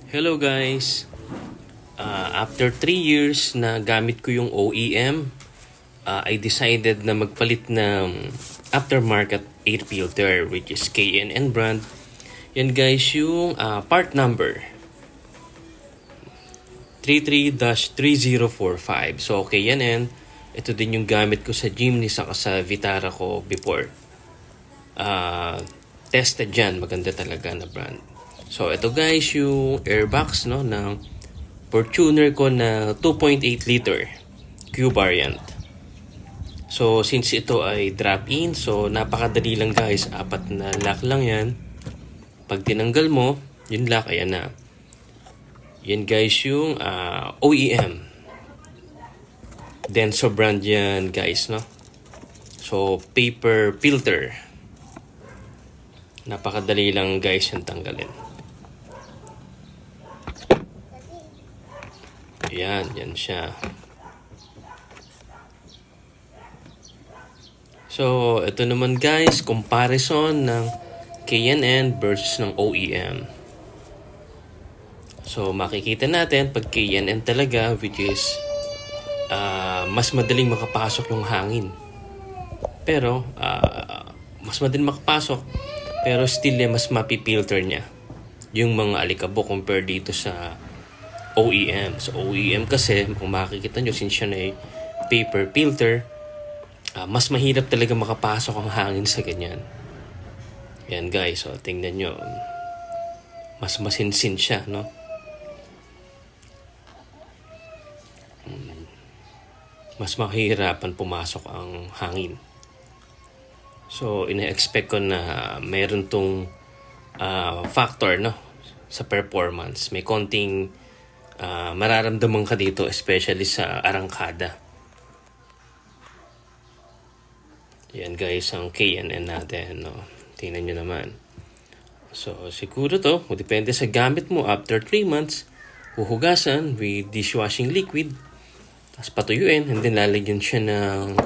Hello guys! After 3 years na gamit ko yung OEM, I decided na magpalit ng aftermarket air filter which is K&N brand. Yan guys yung part number 33-3045. So K&N, ito din yung gamit ko sa Jimny saka sa Vitara ko before. Tested dyan, maganda talaga na brand. So ito guys yung airbox no ng Fortuner ko na 2.8 liter Q variant. So since ito ay drop-in, so napakadali lang guys, 4 na lock lang yan. Pag tinanggal mo, yung lock, ayan na. Yan guys yung OEM. Denso brand yan guys no. So paper filter. Napakadali lang guys yung tanggalin. Yan siya. So, ito naman guys, comparison ng K&N versus ng OEM. So, makikita natin pag K&N talaga, which is mas madaling makapasok yung hangin. Pero, mas madaling makapasok, pero still mas mapipilter niya yung mga alikabok compare dito sa OEM. So OEM kasi, kung makikita nyo, since siya na paper filter, mas mahirap talaga makapasok ang hangin sa ganyan. Yan guys, so tingnan nyo. Mas masinsin siya, no? Mas mahirapan pumasok ang hangin. So, ina-expect ko na mayroon tong factor, no? Sa performance. May konting mararamdaman ka dito, especially sa arangkada. Yan guys ang K&N natin, no? Tingnan nyo naman. So siguro to, depende sa gamit mo. After 3 months, huhugasan with dishwashing liquid, tapos patuyuin, and then lalagyan siya ng,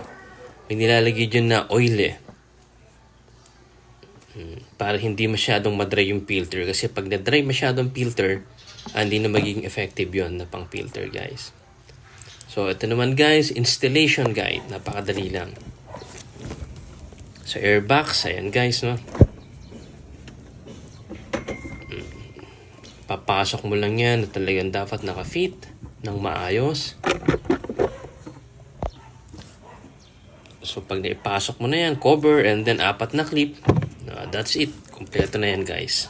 may nilalagay dyan na oil para hindi masyadong madry yung filter. Kasi pag na-dry masyadong filter, hindi na magiging effective yon na pang filter guys. So ito naman guys, installation guide. Napakadali lang. So airbox, ayan guys no. Papasok mo lang yan na talagang dapat naka-fit ng maayos. So pag naipasok mo na yan, cover and then 4 na clip. That's it. Kompleto na yan guys.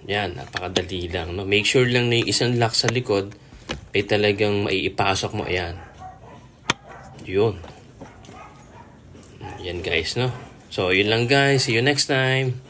Yan, napakadali lang. No? Make sure lang na yung isang lock sa likod ay talagang maiipasok mo. Ayan. Yun. Yan guys, no? So, yun lang guys. See you next time.